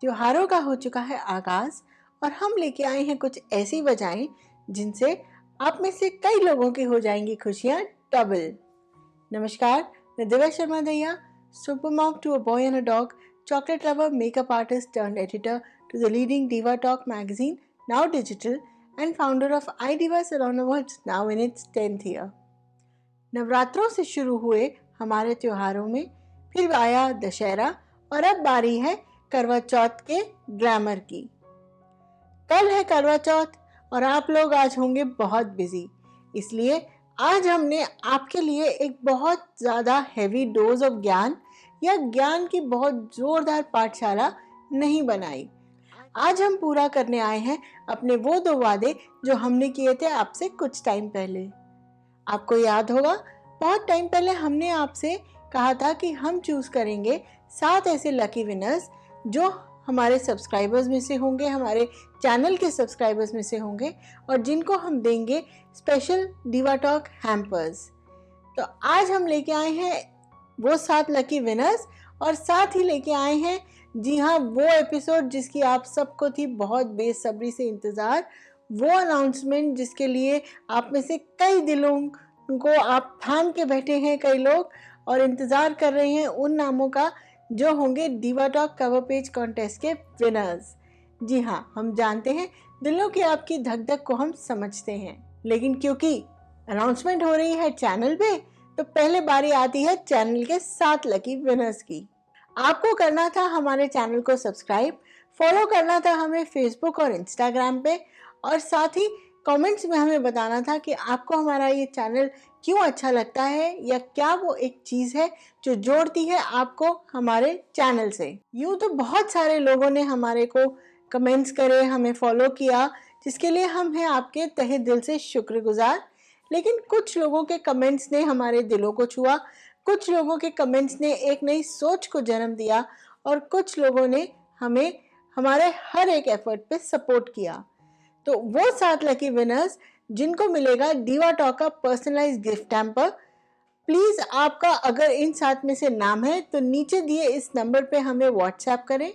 त्योहारों का हो चुका है आगाज और हम लेके आए हैं कुछ ऐसी वजहें जिनसे आप में से कई लोगों की हो जाएंगी खुशियां डबल। नमस्कार, मैं Divya Sharma Daiya, super mom to a boy and a dog, chocolate lover, makeup artist turned editor to the leading Diva Talk magazine, now digital, and founder of iDiva Salon Awards, now in its 10th year. नवरात्रों से शुरू हुए हमारे त्योहारों में फिर आया दशहरा और अब बारी है करवा चौथ के ग्लैमर की। कल है करवा चौथ और आप लोग आज होंगे बहुत बिजी, इसलिए आज हमने आपके लिए एक बहुत ज़्यादा हैवी डोज ऑफ ज्ञान या ज्ञान की बहुत जोरदार पाठशाला नहीं बनाई। आज हम पूरा करने आए हैं अपने वो 2 वादे जो हमने किए थे आपसे कुछ टाइम पहले। आपको याद होगा, बहुत टाइम पहले हमने आपसे कहा था कि हम चूज करेंगे 7 ऐसे लकी विनर्स जो हमारे सब्सक्राइबर्स में से होंगे, हमारे चैनल के सब्सक्राइबर्स में से होंगे और जिनको हम देंगे स्पेशल डिवा टॉक हैम्पर्स। तो आज हम लेके आए हैं वो 7 लकी विनर्स और साथ ही लेके आए हैं, जी हाँ, वो एपिसोड जिसकी आप सबको थी बहुत बेसब्री से इंतज़ार, वो अनाउंसमेंट जिसके लिए आप में से कई दिलों को आप थाम के बैठे हैं कई लोग और इंतज़ार कर रहे हैं उन नामों का जो होंगे diva talk cover page contest के विनर्स। जी हाँ, हम जानते हैं दिलों की आपकी धक धक को हम समझते हैं, लेकिन क्योंकि अनाउंसमेंट हो रही है चैनल पे तो पहले बारी आती है चैनल के 7 लकी विनर्स की। आपको करना था हमारे चैनल को सब्सक्राइब, फॉलो करना था हमें फेसबुक और इंस्टाग्राम पे और साथ ही कमेंट्स में हमें बताना था कि आपको हमारा ये चैनल क्यों अच्छा लगता है या क्या वो एक चीज़ है जो जोड़ती है आपको हमारे चैनल से। यूँ तो बहुत सारे लोगों ने हमारे को कमेंट्स करे, हमें फॉलो किया, जिसके लिए हम हैं आपके तहे दिल से शुक्रगुजार। लेकिन कुछ लोगों के कमेंट्स ने हमारे दिलों को छुआ, कुछ लोगों के कमेंट्स ने एक नई सोच को जन्म दिया और कुछ लोगों ने हमें हमारे हर एक एफर्ट पे सपोर्ट किया। तो वो 7 लकी विनर्स जिनको मिलेगा डिवा टॉक का पर्सनलाइज्ड गिफ्ट हैम्पर। प्लीज आपका अगर इन 7 में से नाम है तो नीचे दिए इस नंबर पे हमें व्हाट्सएप करें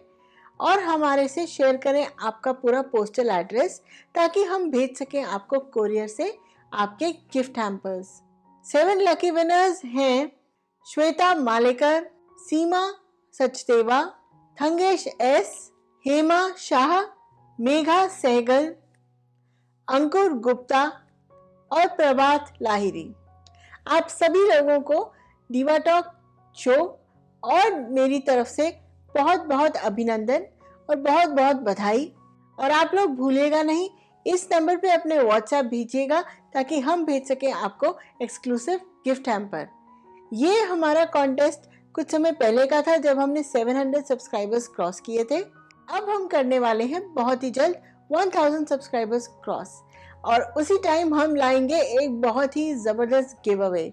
और हमारे से शेयर करें आपका पूरा पोस्टल एड्रेस ताकि हम भेज सकें आपको कोरियर से आपके गिफ्ट हैम्पर्स। 7 लकी विनर्स हैं श्वेता मालेकर, सीमा सचदेवा, थंगेश एस, हेमा शाह, मेघा सहगल, अंकुर गुप्ता और प्रभात लाहिरी। आप सभी लोगों को डिवा टॉक शो और मेरी तरफ से बहुत बहुत अभिनंदन और बहुत बहुत बधाई। और आप लोग भूलिएगा नहीं, इस नंबर पे अपने व्हाट्सएप भेजिएगा ताकि हम भेज सकें आपको एक्सक्लूसिव गिफ्ट हैम्पर। ये हमारा कॉन्टेस्ट कुछ समय पहले का था जब हमने 700 सब्सक्राइबर्स क्रॉस किए थे। अब हम करने वाले हैं बहुत ही जल्द 1000 सब्सक्राइबर्स क्रॉस और उसी टाइम हम लाएंगे एक बहुत ही ज़बरदस्त गिव अवे।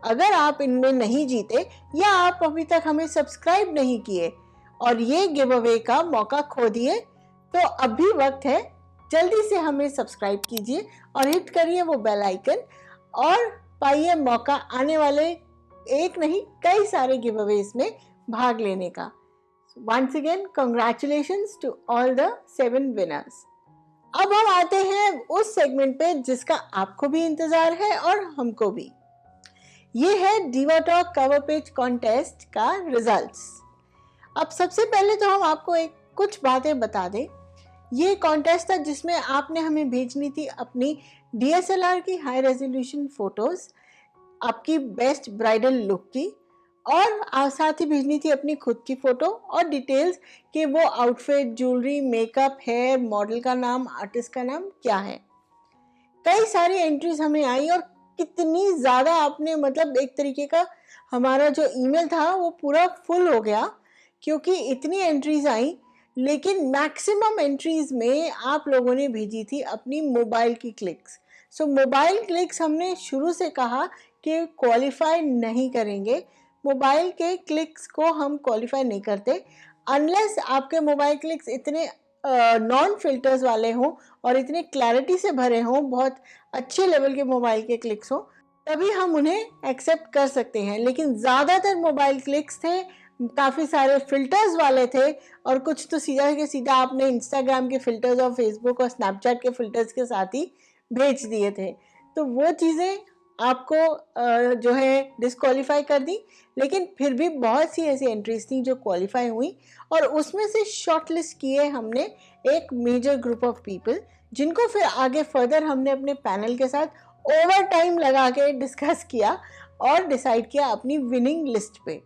अगर आप इनमें नहीं जीते या आप अभी तक हमें सब्सक्राइब नहीं किए और ये गिव अवे का मौका खो दिए तो अभी वक्त है, जल्दी से हमें सब्सक्राइब कीजिए और हिट करिए वो बेल आइकन और पाइए मौका आने वाले एक नहीं कई सारे गिव अवेज में भाग लेने का। Once again, congratulations to all the 7 winners. अब हम आते हैं उस सेगमेंट पे जिसका आपको भी इंतजार है और हमको भी। ये है diva talk cover page contest का रिजल्ट्स। अब सबसे पहले तो हम आपको कुछ बातें बता दें। ये कॉन्टेस्ट था जिसमें आपने हमें भेजनी थी अपनी DSLR की हाई रेजोल्यूशन फोटोज, आपकी बेस्ट ब्राइडल लुक की और साथ ही भेजनी थी अपनी खुद की फ़ोटो और डिटेल्स कि वो outfit, jewellery, makeup, hair, model का नाम, आर्टिस्ट का नाम क्या है। कई सारी एंट्रीज हमें आई और कितनी ज़्यादा आपने, मतलब एक तरीके का हमारा जो ईमेल था वो पूरा फुल हो गया क्योंकि इतनी एंट्रीज आई। लेकिन मैक्सिमम एंट्रीज में आप लोगों ने भेजी थी अपनी मोबाइल की क्लिक्स। सो मोबाइल क्लिक्स हमने शुरू से कहा कि क्वालिफाई नहीं करेंगे, मोबाइल के क्लिक्स को हम क्वालिफाई नहीं करते अनलेस आपके मोबाइल क्लिक्स इतने नॉन फिल्टर्स वाले हों और इतने क्लैरिटी से भरे हों, बहुत अच्छे लेवल के मोबाइल के क्लिक्स हों, तभी हम उन्हें एक्सेप्ट कर सकते हैं। लेकिन ज़्यादातर मोबाइल क्लिक्स थे काफ़ी सारे फिल्टर्स वाले थे और कुछ तो सीधा के सीधा आपने इंस्टाग्राम के फिल्टर्स और फेसबुक और स्नैपचैट के फिल्टर्स के साथ ही भेज दिए थे। तो वो चीज़ें आपको जो है डिस्क्वालीफाई कर दी, लेकिन फिर भी बहुत सी ऐसी एंट्रीज थी जो क्वालिफाई हुई और उसमें से शॉर्टलिस्ट किए हमने एक मेजर ग्रुप ऑफ पीपल, जिनको फिर आगे फर्दर हमने अपने पैनल के साथ ओवर टाइम लगा के डिस्कस किया और डिसाइड किया अपनी विनिंग लिस्ट पे।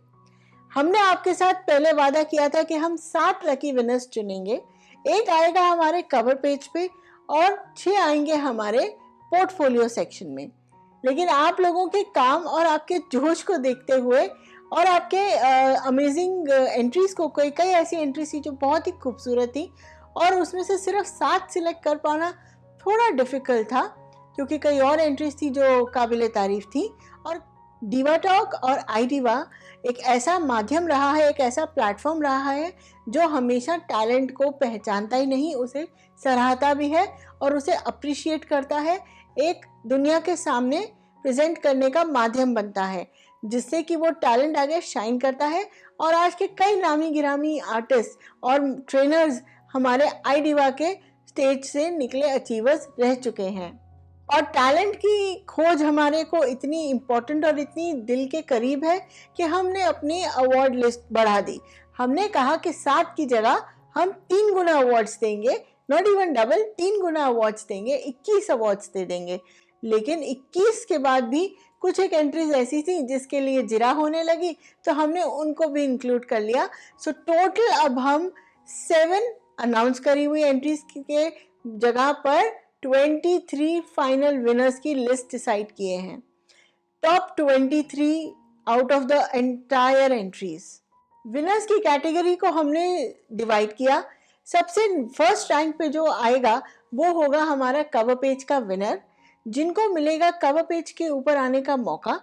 हमने आपके साथ पहले वादा किया था कि हम 7 लकी विनर्स चुनेंगे, एक आएगा हमारे कवर पेज पे और 6 आएंगे हमारे पोर्टफोलियो सेक्शन में। लेकिन आप लोगों के काम और आपके जोश को देखते हुए और आपके अमेजिंग एंट्रीज को, कई ऐसी एंट्रीज थी जो बहुत ही खूबसूरत थी और उसमें से सिर्फ 7 सिलेक्ट कर पाना थोड़ा डिफिकल्ट था, क्योंकि कई और एंट्रीज थी जो काबिले तारीफ थी। और डिवा टॉक और आई डिवा एक ऐसा माध्यम रहा है, एक ऐसा प्लेटफॉर्म रहा है जो हमेशा टैलेंट को पहचानता ही नहीं, उसे सराहता भी है और उसे अप्रिशिएट करता है, एक दुनिया के सामने प्रेजेंट करने का माध्यम बनता है, जिससे कि वो टैलेंट आगे शाइन करता है। और आज के कई नामी गिरामी आर्टिस्ट और ट्रेनर्स हमारे आई डिवा के स्टेज से निकले अचीवर्स रह चुके हैं। और टैलेंट की खोज हमारे को इतनी इम्पोर्टेंट और इतनी दिल के करीब है कि हमने अपनी अवार्ड लिस्ट बढ़ा दी। हमने कहा कि 7 की जगह हम 3 गुना अवार्ड्स देंगे, not even double, 3 Guna awards देंगे, 21 अवार्ड्स दे देंगे। लेकिन 21 के बाद भी कुछ एक एंट्रीज ऐसी थी जिसके लिए जिरा होने लगी, तो हमने उनको भी इंक्लूड कर लिया। सो टोटल अब हम 7 अनाउंस करी हुई एंट्रीज के जगह पर 23 फाइनल विनर्स की लिस्ट डिसाइड किए हैं। Top 23 out of the entire entries. Winners की कैटेगरी को हमने डिवाइड किया। सबसे फर्स्ट रैंक पे जो आएगा वो होगा हमारा कवर पेज का विनर, जिनको मिलेगा कवर पेज के ऊपर आने का मौका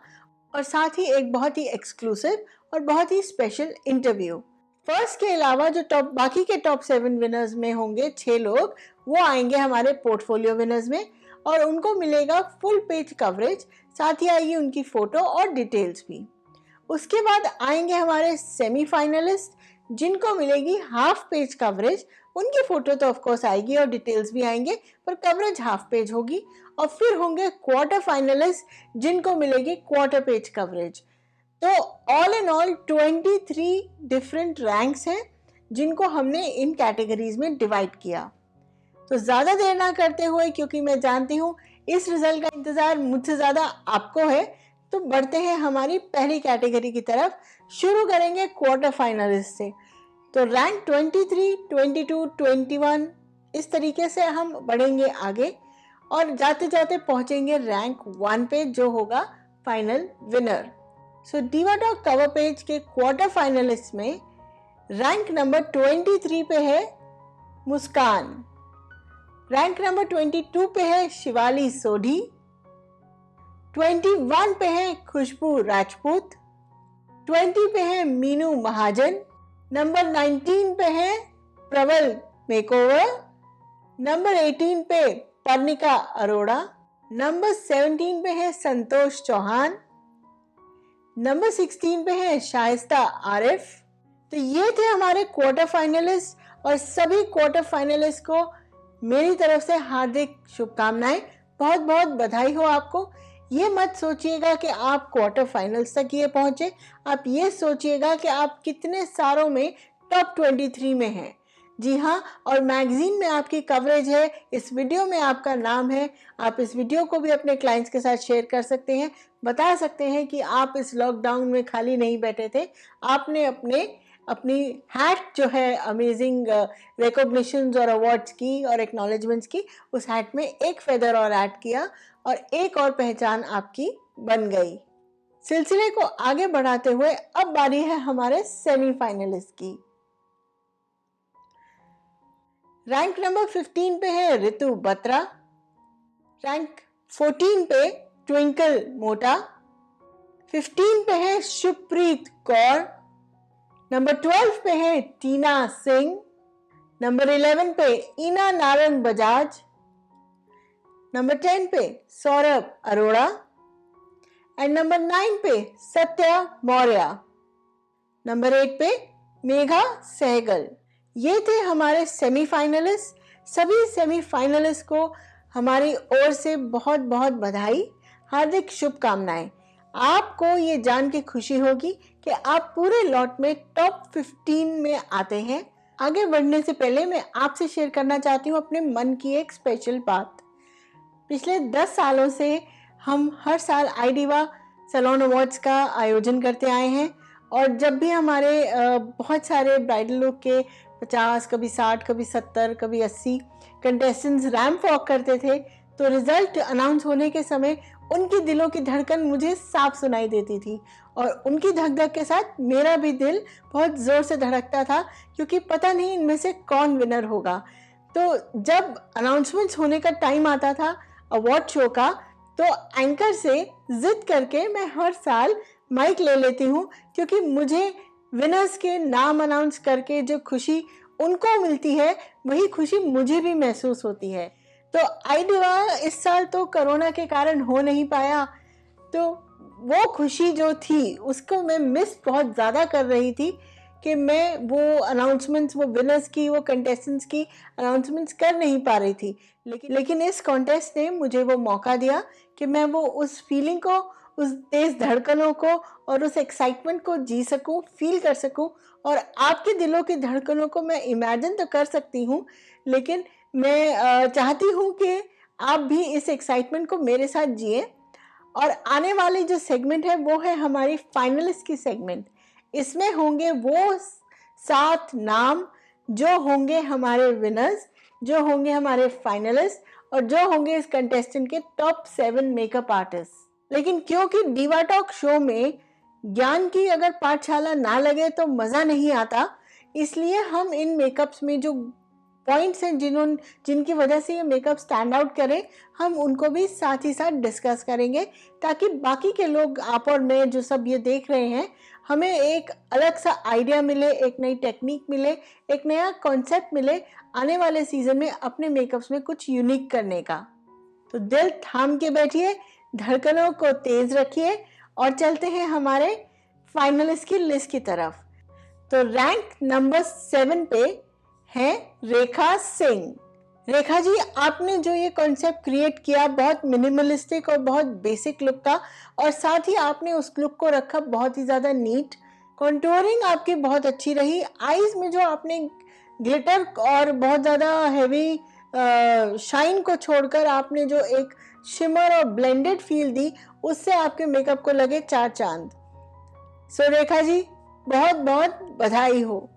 और साथ ही एक बहुत ही एक्सक्लूसिव और बहुत ही स्पेशल इंटरव्यू। फर्स्ट के अलावा जो बाकी के टॉप 7 विनर्स में होंगे 6 लोग, वो आएंगे हमारे पोर्टफोलियो विनर्स में और उनको मिलेगा फुल पेज कवरेज, साथ ही आएगी उनकी फोटो और डिटेल्स भी। उसके बाद आएंगे हमारे सेमीफाइनलिस्ट, जिनको मिलेगी हाफ पेज कवरेज, उनकी फोटो तो ऑफकोर्स आएगी और डिटेल्स भी आएंगे, पर कवरेज हाफ पेज होगी। और फिर होंगे क्वार्टर फाइनलिस्ट, जिनको मिलेगी क्वार्टर पेज कवरेज। तो all in all 23 different ranks हैं जिनको हमने इन कैटेगरीज में डिवाइड किया। तो ज़्यादा देर ना करते हुए, क्योंकि मैं जानती हूँ इस रिजल्ट का इंतज़ार मुझसे ज़्यादा आपको है, तो बढ़ते हैं हमारी पहली कैटेगरी की तरफ। शुरू करेंगे क्वार्टर फाइनलिस्ट से। तो रैंक 23, 22, 21 इस तरीके से हम बढ़ेंगे आगे और जाते जाते पहुँचेंगे रैंक 1 पे, जो होगा फाइनल विनर। सो डिवा टॉक कवर पेज के क्वार्टर फाइनलिस्ट में रैंक नंबर 23 पे है मुस्कान, रैंक नंबर 22 पे है शिवाली सोढ़ी, 21 पे है खुशबू राजपूत, 20 पे है मीनू महाजन, नंबर 19 पे है प्रबल मेकओवर, नंबर 18 पे पर्णिका अरोड़ा, नंबर 17 पे है संतोष चौहान, नंबर 16 पे है शाइस्ता आरिफ। तो ये थे हमारे क्वार्टर फाइनलिस्ट और सभी क्वार्टर फाइनलिस्ट को मेरी तरफ से हार्दिक शुभकामनाएं, बहुत बहुत बधाई हो आपको। ये मत सोचिएगा कि आप क्वार्टर फाइनल्स तक ये पहुंचे, आप ये सोचिएगा कि आप कितने सारों में टॉप 23 में हैं। जी हाँ, और मैगजीन में आपकी कवरेज है, इस वीडियो में आपका नाम है। आप इस वीडियो को भी अपने क्लाइंट्स के साथ शेयर कर सकते हैं, बता सकते हैं कि आप इस लॉकडाउन में खाली नहीं बैठे थे, आपने अपनी हैट जो है अमेजिंग रिकॉग्निशंस और अवार्ड्स की और एक्नॉलेजमेंट्स की, उस हैट में एक फेदर और ऐड किया और एक और पहचान आपकी बन गई। सिलसिले को आगे बढ़ाते हुए अब बारी है हमारे सेमीफाइनलिस्ट की। रैंक नंबर 15 पे है ऋतु बत्रा, रैंक 14 पे ट्विंकल मोटा, 15 पे है शुभप्रीत कौर, नंबर 12 पे है टीना सिंह, नंबर 11 पे ईना नारंग बजाज, नंबर 10 पे सौरभ अरोड़ा एंड नंबर 9 पे सत्या मौर्य। नंबर 8 पे मेघा सहगल। ये थे हमारे सेमीफाइनलिस्ट। सभी सेमीफाइनलिस्ट को हमारी ओर से बहुत बहुत बधाई, हार्दिक शुभकामनाएं। आपको ये जान के खुशी होगी कि आप पूरे लॉट में टॉप 15 में आते हैं। आगे बढ़ने से पहले मैं आपसे शेयर करना चाहती हूँ अपने मन की एक स्पेशल बात। पिछले 10 सालों से हम हर साल आईडिवा सैलून अवार्ड्स का आयोजन करते आए हैं और जब भी हमारे बहुत सारे ब्राइडल लुक के 50, कभी 60, कभी 70, कभी 80 कंटेस्टेंट्स रैंप वॉक करते थे तो रिजल्ट अनाउंस होने के समय उनकी दिलों की धड़कन मुझे साफ सुनाई देती थी और उनकी धक धक के साथ मेरा भी दिल बहुत ज़ोर से धड़कता था, क्योंकि पता नहीं इनमें से कौन विनर होगा। तो जब अनाउंसमेंट्स होने का टाइम आता था अवार्ड शो का, तो एंकर से जिद करके मैं हर साल माइक ले लेती हूँ, क्योंकि मुझे विनर्स के नाम अनाउंस करके जो खुशी उनको मिलती है वही खुशी मुझे भी महसूस होती है। तो आईडिवा इस साल तो कोरोना के कारण हो नहीं पाया, तो वो खुशी जो थी उसको मैं मिस बहुत ज़्यादा कर रही थी कि मैं वो अनाउंसमेंट्स, वो विनर्स की, वो कंटेस्टेंट्स की अनाउंसमेंट्स कर नहीं पा रही थी। लेकिन इस कॉन्टेस्ट ने मुझे वो मौका दिया कि मैं वो उस फीलिंग को, उस तेज़ धड़कनों को और उस एक्साइटमेंट को जी सकूं, फील कर सकूं। और आपके दिलों की धड़कनों को मैं इमेजिन तो कर सकती हूं, लेकिन मैं चाहती हूं कि आप भी इस एक्साइटमेंट को मेरे साथ जिए। और आने वाली जो सेगमेंट है वो है हमारी फाइनलिस्ट की सेगमेंट। इसमें होंगे वो 7 नाम जो होंगे हमारे विनर्स, जो होंगे हमारे फाइनलिस्ट और जो होंगे इस कंटेस्टेंट के टॉप 7 मेकअप आर्टिस्ट। लेकिन क्योंकि डीवा टॉक शो में ज्ञान की अगर पाठशाला ना लगे तो मज़ा नहीं आता, इसलिए हम इन मेकअप्स में जो पॉइंट्स हैं जिनकी वजह से ये मेकअप स्टैंड आउट करे, हम उनको भी साथ ही साथ डिस्कस करेंगे, ताकि बाकी के लोग, आप और मैं जो सब ये देख रहे हैं, हमें एक अलग सा आइडिया मिले, एक नई टेक्निक मिले, एक नया कॉन्सेप्ट मिले आने वाले सीजन में अपने मेकअप्स में कुछ यूनिक करने का। तो दिल थाम के बैठिए, धड़कनों को तेज रखिए और चलते हैं हमारे फाइनलिस्ट की लिस्ट की तरफ। तो रैंक नंबर 7 पे है रेखा सिंह। रेखा जी, आपने जो ये कॉन्सेप्ट क्रिएट किया बहुत मिनिमलिस्टिक और बहुत बेसिक लुक था, और साथ ही आपने उस लुक को रखा बहुत ही ज़्यादा नीट। कॉन्टूरिंग आपकी बहुत अच्छी रही। आईज में जो आपने ग्लिटर और बहुत ज़्यादा हैवी शाइन को छोड़कर आपने जो एक शिमर और ब्लेंडेड फील दी, उससे आपके मेकअप को लगे 4 चांद। सो रेखा जी, बहुत बहुत बधाई हो।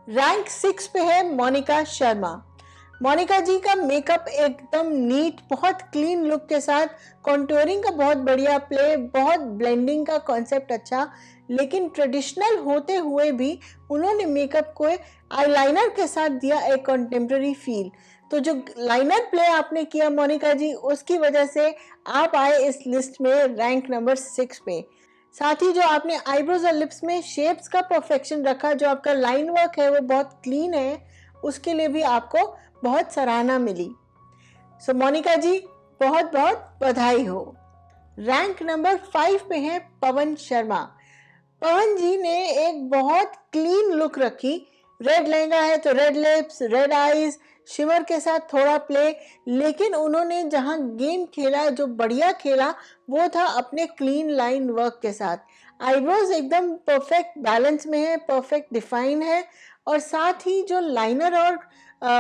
रैंक 6 पे है मोनिका शर्मा। मोनिका जी का मेकअप एकदम नीट, बहुत क्लीन लुक के साथ, कॉन्टूरिंग का बहुत बढ़िया प्ले, बहुत ब्लेंडिंग का कॉन्सेप्ट अच्छा, लेकिन ट्रेडिशनल होते हुए भी उन्होंने मेकअप को आईलाइनर के साथ दिया एक कॉन्टेम्प्ररी फील। तो जो लाइनर प्ले आपने किया मोनिका जी, उसकी वजह से आप आए इस लिस्ट में रैंक नंबर 6 पे। साथ ही जो आपने आईब्रोज और लिप्स में शेप्स का परफेक्शन रखा, जो आपका लाइन वर्क है वो बहुत क्लीन है, उसके लिए भी आपको बहुत सराहना मिली। सो मोनिका जी, बहुत बहुत बधाई हो। रैंक नंबर 5 पे है पवन शर्मा। पवन जी ने एक बहुत क्लीन लुक रखी। रेड लहंगा है तो red lips, red eyes, shimmer के साथ थोड़ा प्ले, लेकिन उन्होंने जहां गेम खेला, जो बढ़िया खेला, वो था अपने क्लीन लाइन वर्क के साथ। आईब्रोज एकदम परफेक्ट बैलेंस में है, परफेक्ट डिफाइन है, और साथ ही जो लाइनर और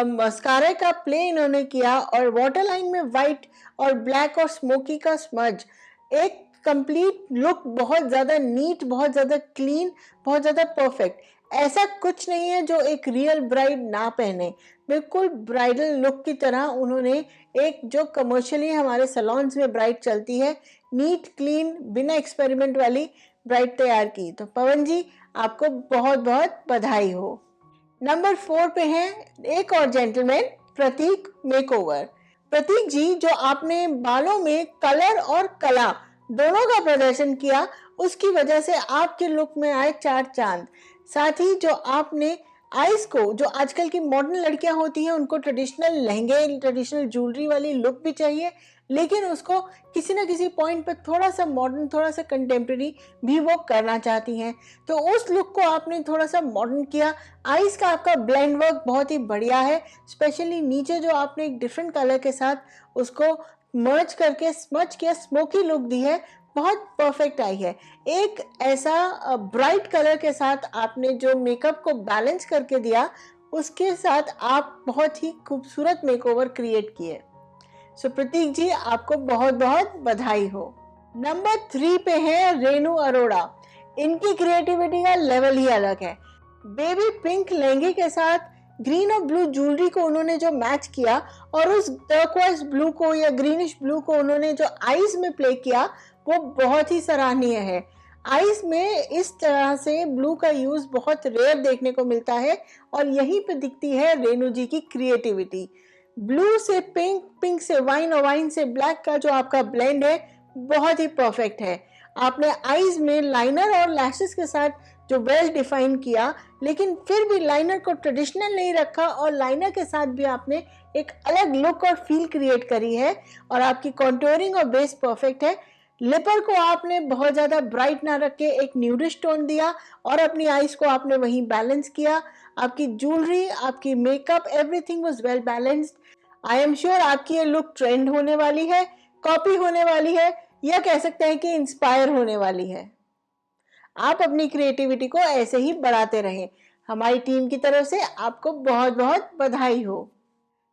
मस्कारा का प्ले इन्होंने किया, और वाटर लाइन में वाइट और ब्लैक और स्मोकी का स्मज, एक कंप्लीट लुक बहुत ज़्यादा नीट, बहुत ज़्यादा क्लीन, बहुत ज़्यादा परफेक्ट। ऐसा कुछ नहीं है जो एक रियल ब्राइड ना पहने। बिल्कुल ब्राइडल लुक की तरह उन्होंने एक जो कमर्शियली हमारे सैलून्स में ब्राइड चलती है, नीट क्लीन, बिना एक्सपेरिमेंट वाली ब्राइड तैयार की। तो पवन जी, आपको बहुत बहुत बधाई हो। नंबर 4 पे है एक और जेंटलमैन, प्रतीक मेकओवर। प्रतीक जी, जो आपने बालों में कलर और कला दोनों का प्रदर्शन किया, उसकी वजह से आपके लुक में आए 4 चांद। साथ ही जो आपने आईज को, जो आजकल की मॉडर्न लड़कियां होती हैं उनको ट्रेडिशनल लहंगे, ट्रेडिशनल ज्वेलरी वाली लुक भी चाहिए, लेकिन उसको किसी ना किसी पॉइंट पर थोड़ा सा मॉडर्न, थोड़ा सा कंटेम्प्रेरी भी वो करना चाहती हैं। तो उस लुक को आपने थोड़ा सा मॉडर्न किया। आईज का आपका ब्लेंड वर्क बहुत ही बढ़िया है, स्पेशली नीचे जो आपने एक डिफरेंट कलर के साथ उसको मर्ज करके स्मच किया, स्मोकी लुक दी है, बहुत परफेक्ट आई है। एक ऐसा ब्राइट कलर के साथ आपने जो मेकअप को बैलेंस करके दिया, उसके साथ आप बहुत ही खूबसूरत मेकओवर क्रिएट किए। सो प्रतीक जी, आपको बहुत बहुत बधाई हो। नंबर 3 पे है रेनू अरोड़ा। इनकी क्रिएटिविटी का लेवल ही अलग है। बेबी पिंक लहंगे के साथ ग्रीन और ब्लू ज्वेलरी को उन्होंने जो मैच किया और उस टर्क्वाइज ब्लू को या ग्रीनिश ब्लू को उन्होंने जो आईज में प्ले किया, वो बहुत ही सराहनीय है। आईज में इस तरह से ब्लू का यूज बहुत रेयर देखने को मिलता है और यहीं पे दिखती है रेनू जी की क्रिएटिविटी। ब्लू से पिंक, पिंक से वाइन और वाइन से ब्लैक का जो आपका ब्लेंड है, बहुत ही परफेक्ट है। आपने आईज में लाइनर और लैशेस के साथ जो वेल डिफाइन किया, लेकिन फिर भी लाइनर को ट्रेडिशनल नहीं रखा और लाइनर के साथ भी आपने एक अलग लुक और फील क्रिएट करी है और आपकी कॉन्टोरिंग और बेस परफेक्ट है। लिपर को आपने बहुत ज़्यादा ब्राइट ना रख के एक न्यूडिश टोन दिया और अपनी आईज को आपने वहीं बैलेंस किया। आपकी ज्वेलरी, आपकी makeup, everything was well balanced. I am sure आपकी ये लुक ट्रेंड होने वाली है, कॉपी होने वाली है, या कह सकते हैं कि इंस्पायर होने वाली है। आप अपनी क्रिएटिविटी को ऐसे ही बढ़ाते रहें। हमारी टीम की तरफ से आपको बहुत बहुत बधाई हो।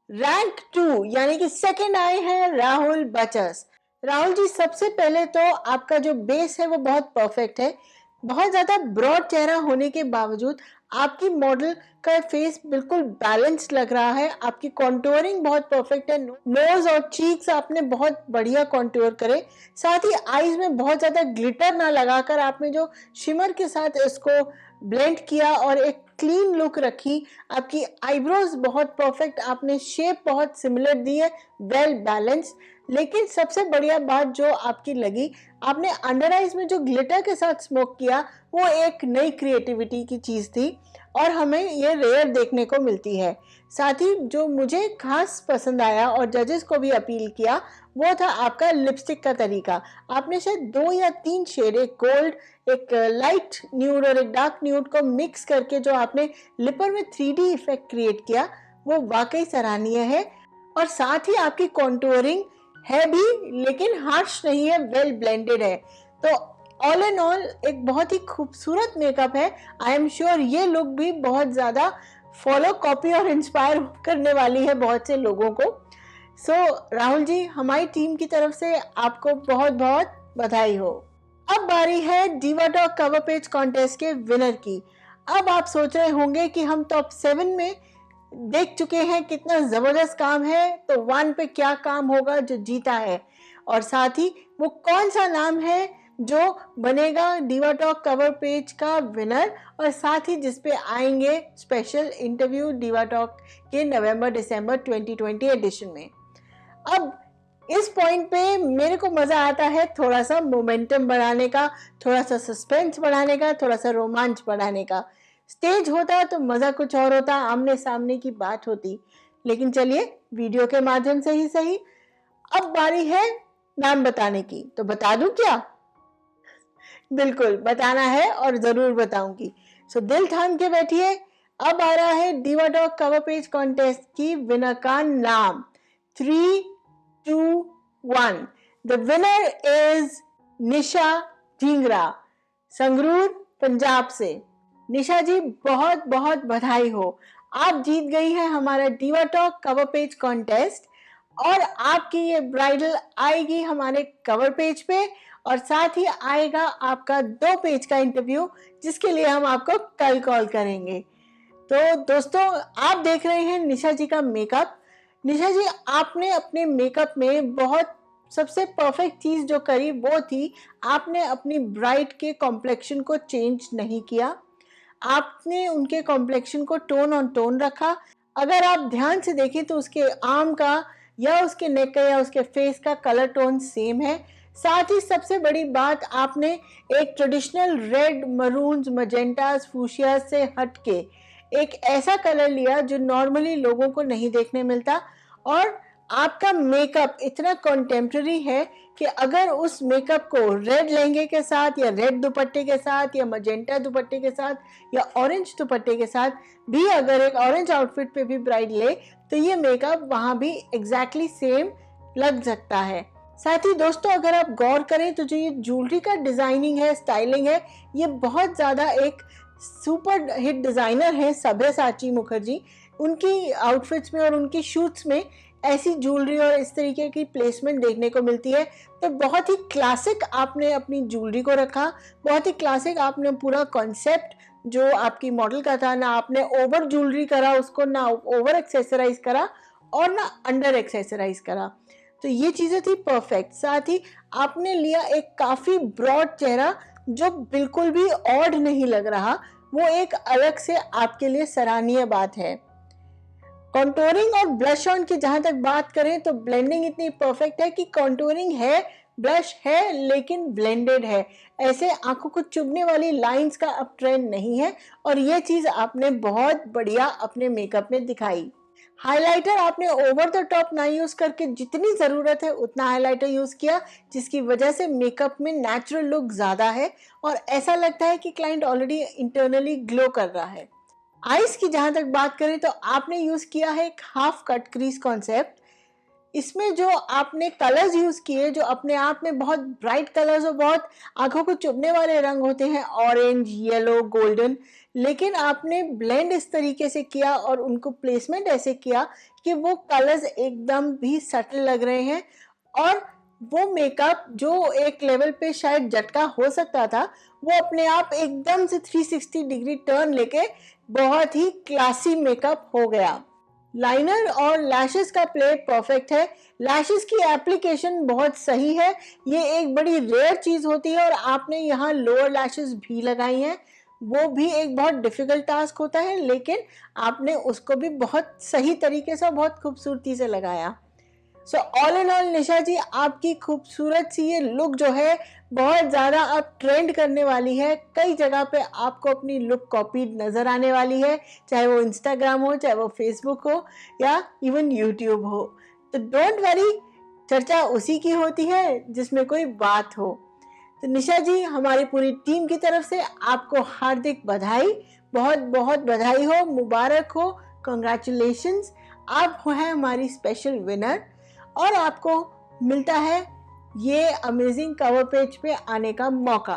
रैंक 2 यानी कि सेकंड आए हैं राहुल बचस। राहुल जी, सबसे पहले तो आपका जो बेस है वो बहुत परफेक्ट है। बहुत ज्यादा ब्रॉड चेहरा होने के बावजूद आपकी मॉडल का फेस बिल्कुल बैलेंस्ड लग रहा है। आपकी कॉन्टोरिंग बहुत परफेक्ट है। नोज और चीक्स आपने बहुत बढ़िया कॉन्टोर करे। साथ ही आईज में बहुत ज्यादा ग्लिटर ना लगाकर आपने जो शिमर के साथ इसको ब्लेंड किया और एक क्लीन लुक रखी। आपकी आईब्रोज बहुत परफेक्ट, आपने शेप बहुत सिमिलर दी है, वेल बैलेंस्ड। लेकिन सबसे बढ़िया बात जो आपकी लगी, आपने अंडर आईज में जो ग्लिटर के साथ स्मोक किया, वो एक नई क्रिएटिविटी की चीज थी और हमें ये रेयर देखने को मिलती है। साथ ही जो मुझे खास पसंद आया और जजेस को भी अपील किया, वो था आपका लिपस्टिक का तरीका। आपने शायद 2 या 3 शेड, एक गोल्ड, एक लाइट न्यूड और एक डार्क न्यूड को मिक्स करके जो आपने लिपर में 3D इफेक्ट क्रिएट किया, वो वाकई सराहनीय है। और साथ ही आपकी कॉन्टोरिंग है भी, लेकिन हार्श नहीं है, वेल ब्लेंडेड है। तो ऑल एंड ऑल एक बहुत ही खूबसूरत मेकअप है। आई एम श्योर ये लुक भी बहुत ज्यादा फॉलो, कॉपी और इंस्पायर करने वाली है बहुत से लोगों को। सो राहुल जी, हमारी टीम की तरफ से आपको बहुत बहुत बधाई हो। अब बारी है diva talk cover page contest के विनर की। अब आप सोच रहे होंगे कि हम टॉप 7 में देख चुके हैं कितना जबरदस्त काम है, तो 1 पे क्या काम होगा जो जीता है, और साथ ही वो कौन सा नाम है जो बनेगा डिवा टॉक कवर पेज का विनर, और साथ ही जिसपे आएंगे स्पेशल इंटरव्यू डिवा टॉक के नवंबर-दिसंबर 2020 एडिशन में। अब इस पॉइंट पे मेरे को मजा आता है थोड़ा सा मोमेंटम बढ़ाने का, थोड़ा सा सस्पेंस बढ़ाने का, थोड़ा सा रोमांच बढ़ाने का। स्टेज होता तो मजा कुछ और होता, आमने सामने की बात होती, लेकिन चलिए वीडियो के माध्यम से ही सही। अब बारी है नाम बताने की, तो बता दूं क्या? बिल्कुल बताना है और जरूर बताऊंगी। सो दिल थाम के बैठिए। अब आ रहा है diva talk cover page contest की विनर का नाम। 3, 2, 1। द विनर इज निशा ढींगरा, संगरूर, पंजाब से। निशा जी, बहुत बहुत बधाई हो। आप जीत गई हैं हमारा diva talk cover page contest और आपकी ये ब्राइडल आएगी हमारे कवर पेज पे, और साथ ही आएगा आपका 2 पेज का इंटरव्यू, जिसके लिए हम आपको कल कॉल करेंगे। तो दोस्तों, आप देख रहे हैं निशा जी का मेकअप। निशा जी, आपने अपने मेकअप में बहुत सबसे परफेक्ट चीज जो करी वो थी, आपने अपनी ब्राइड के कॉम्प्लेक्शन को चेंज नहीं किया। आपने उनके कॉम्प्लेक्शन को टोन ऑन टोन रखा। अगर आप ध्यान से देखें तो उसके आर्म का या उसके नेक का या उसके फेस का कलर टोन सेम है। साथ ही सबसे बड़ी बात, आपने एक ट्रेडिशनल रेड, मरून्स, मजेंटास, फूशिया से हटके एक ऐसा कलर लिया जो नॉर्मली लोगों को नहीं देखने मिलता, और आपका मेकअप इतना कॉन्टेम्प्ररी है कि अगर उस मेकअप को रेड लहंगे के साथ या रेड दुपट्टे के साथ या मजेंटा दुपट्टे के साथ या ऑरेंज दुपट्टे के साथ भी अगर एक ऑरेंज आउटफिट पे भी ब्राइड ले तो ये मेकअप वहाँ भी एग्जैक्टली सेम लग सकता है। साथ ही दोस्तों, अगर आप गौर करें तो जो ये ज्वेलरी का डिजाइनिंग है, स्टाइलिंग है, ये बहुत ज़्यादा एक सुपर हिट डिज़ाइनर है सब्यसाची मुखर्जी। उनकी आउटफिट्स में और उनकी शूट्स में ऐसी ज्वेलरी और इस तरीके की प्लेसमेंट देखने को मिलती है। तो बहुत ही क्लासिक आपने अपनी ज्वेलरी को रखा, बहुत ही क्लासिक आपने पूरा कॉन्सेप्ट जो आपकी मॉडल का था, ना आपने ओवर ज्वेलरी करा उसको, ना ओवर एक्सेसराइज करा और ना अंडर एक्सेसराइज करा। तो ये चीज़ें थी परफेक्ट। साथ ही आपने लिया एक काफ़ी ब्रॉड चेहरा जो बिल्कुल भी ऑड नहीं लग रहा, वो एक अलग से आपके लिए सराहनीय बात है। कॉन्टोरिंग और ब्लश ऑन की जहां तक बात करें तो ब्लेंडिंग इतनी परफेक्ट है कि कॉन्टोरिंग है, ब्लश है, लेकिन ब्लेंडेड है। ऐसे आंखों को चुभने वाली लाइंस का अब ट्रेंड नहीं है, और ये चीज आपने बहुत बढ़िया अपने मेकअप में दिखाई। हाइलाइटर आपने ओवर द टॉप ना यूज करके जितनी जरूरत है उतना हाइलाइटर यूज किया, जिसकी वजह से मेकअप में नेचुरल लुक ज्यादा है और ऐसा लगता है कि क्लाइंट ऑलरेडी इंटरनली ग्लो कर रहा है। आईज की जहां तक बात करें तो आपने यूज किया है एक हाफ कट क्रीज कॉन्सेप्ट। इसमें जो आपने कलर्स यूज किए जो अपने आप में बहुत ब्राइट कलर्स और बहुत आंखों को चुभने वाले रंग होते हैं, ऑरेंज, येलो, गोल्डन, लेकिन आपने ब्लेंड इस तरीके से किया और उनको प्लेसमेंट ऐसे किया कि वो कलर्स एकदम भी सटल लग रहे हैं, और वो मेकअप जो एक लेवल पे शायद झटका हो सकता था, वो अपने आप एकदम से 360 डिग्री टर्न लेके बहुत ही क्लासी मेकअप हो गया। लाइनर और लैशेस का प्ले परफेक्ट है। लैशेस की एप्लीकेशन बहुत सही है, ये एक बड़ी रेयर चीज होती है, और आपने यहाँ लोअर लैशेस भी लगाई हैं, वो भी एक बहुत डिफिकल्ट टास्क होता है, लेकिन आपने उसको भी बहुत सही तरीके से, बहुत खूबसूरती से लगाया। सो ऑल इन ऑल निशा जी, आपकी खूबसूरत सी ये लुक जो है बहुत ज़्यादा अब ट्रेंड करने वाली है। कई जगह पे आपको अपनी लुक कॉपीड नज़र आने वाली है, चाहे वो इंस्टाग्राम हो, चाहे वो फेसबुक हो, या इवन यूट्यूब हो। तो डोंट वरी, चर्चा उसी की होती है जिसमें कोई बात हो। तो निशा जी, हमारी पूरी टीम की तरफ से आपको हार्दिक बधाई, बहुत बहुत बधाई हो, मुबारक हो, कंग्रेचुलेशंस। आप हैं हमारी स्पेशल विनर, और आपको मिलता है ये अमेजिंग कवर पेज पे आने का मौका।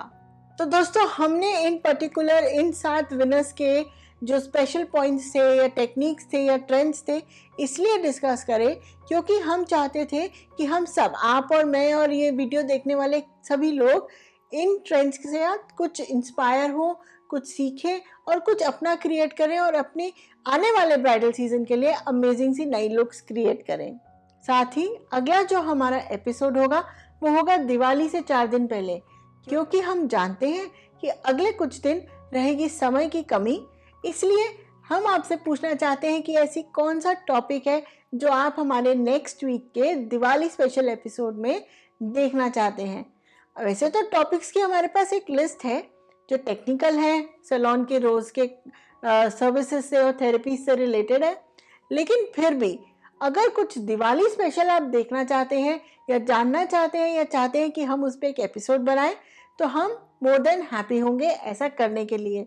तो दोस्तों, हमने इन पर्टिकुलर इन 7 विनर्स के जो स्पेशल पॉइंट्स थे या टेक्निक्स थे या ट्रेंड्स थे इसलिए डिस्कस करें क्योंकि हम चाहते थे कि हम सब, आप और मैं और ये वीडियो देखने वाले सभी लोग, इन ट्रेंड्स के साथ कुछ इंस्पायर हो, कुछ सीखें और कुछ अपना क्रिएट करें और अपने आने वाले ब्राइडल सीजन के लिए अमेजिंग सी नई लुक्स क्रिएट करें। साथ ही अगला जो हमारा एपिसोड होगा वो होगा दिवाली से 4 दिन पहले, क्योंकि हम जानते हैं कि अगले कुछ दिन रहेगी समय की कमी, इसलिए हम आपसे पूछना चाहते हैं कि ऐसी कौन सा टॉपिक है जो आप हमारे नेक्स्ट वीक के दिवाली स्पेशल एपिसोड में देखना चाहते हैं। वैसे तो टॉपिक्स की हमारे पास एक लिस्ट है जो टेक्निकल है, सैलून के रोज के सर्विसेज से और थेरेपी से रिलेटेड है, लेकिन फिर भी अगर कुछ दिवाली स्पेशल आप देखना चाहते हैं या जानना चाहते हैं या चाहते हैं कि हम उस पर एक एपिसोड बनाएं, तो हम मोर देन हैप्पी होंगे ऐसा करने के लिए।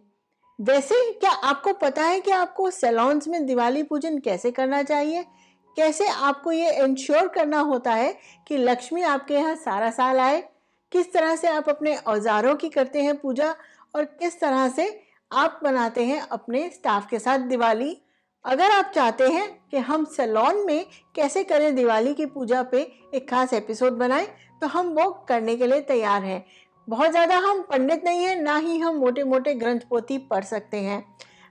वैसे क्या आपको पता है कि आपको सैलून्स में दिवाली पूजन कैसे करना चाहिए? कैसे आपको ये इंश्योर करना होता है कि लक्ष्मी आपके यहाँ सारा साल आए? किस तरह से आप अपने औजारों की करते हैं पूजा, और किस तरह से आप बनाते हैं अपने स्टाफ के साथ दिवाली? अगर आप चाहते हैं कि हम सैलून में कैसे करें दिवाली की पूजा पे एक खास एपिसोड बनाएं, तो हम वो करने के लिए तैयार हैं। बहुत ज़्यादा हम पंडित नहीं हैं, ना ही हम मोटे मोटे ग्रंथ पोथी पढ़ सकते हैं।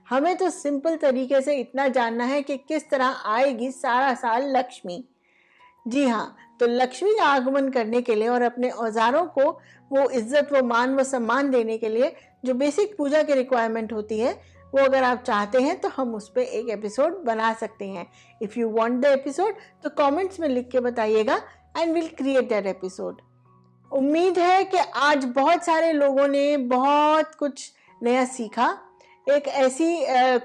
हमें तो सिंपल तरीके से इतना जानना है कि किस तरह आएगी सारा साल लक्ष्मी। जी हाँ, तो लक्ष्मी का आगमन करने के लिए और अपने औजारों को वो इज्जत, वो मान, वो सम्मान देने के लिए जो बेसिक पूजा की रिक्वायरमेंट होती है, वो अगर आप चाहते हैं तो हम उस पर एक एपिसोड बना सकते हैं। If you want the episode तो कमेंट्स में लिख के बताइएगा and will create that episode. उम्मीद है कि आज बहुत सारे लोगों ने बहुत कुछ नया सीखा। एक ऐसी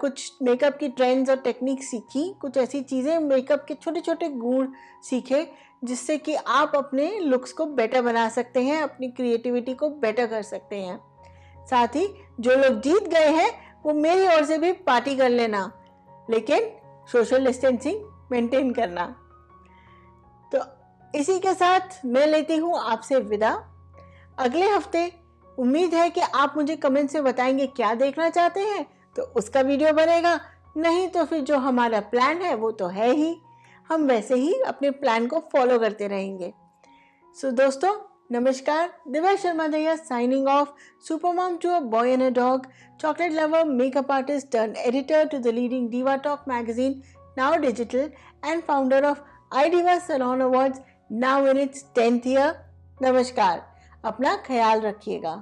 कुछ मेकअप की ट्रेंड्स और टेक्निक सीखी, कुछ ऐसी चीज़ें मेकअप के छोटे छोटे गुण सीखे जिससे कि आप अपने लुक्स को बेटर बना सकते हैं, अपनी क्रिएटिविटी को बेटर कर सकते हैं। साथ ही जो लोग जीत गए हैं वो मेरी ओर से भी पार्टी कर लेना, लेकिन सोशल डिस्टेंसिंग मेंटेन करना। तो इसी के साथ मैं लेती हूँ आपसे विदा। अगले हफ्ते उम्मीद है कि आप मुझे कमेंट से बताएंगे क्या देखना चाहते हैं, तो उसका वीडियो बनेगा। नहीं तो फिर जो हमारा प्लान है वो तो है ही, हम वैसे ही अपने प्लान को फॉलो करते रहेंगे। सो दोस्तों, नमस्कार। Divya Sharma Daiya signing off, super mom to a boy and a dog, chocolate lover, makeup artist turned editor to the leading Diva Talk magazine, now digital, and founder of iDiva Salon Awards, now in its 10th year. नमस्कार, अपना ख्याल रखिएगा।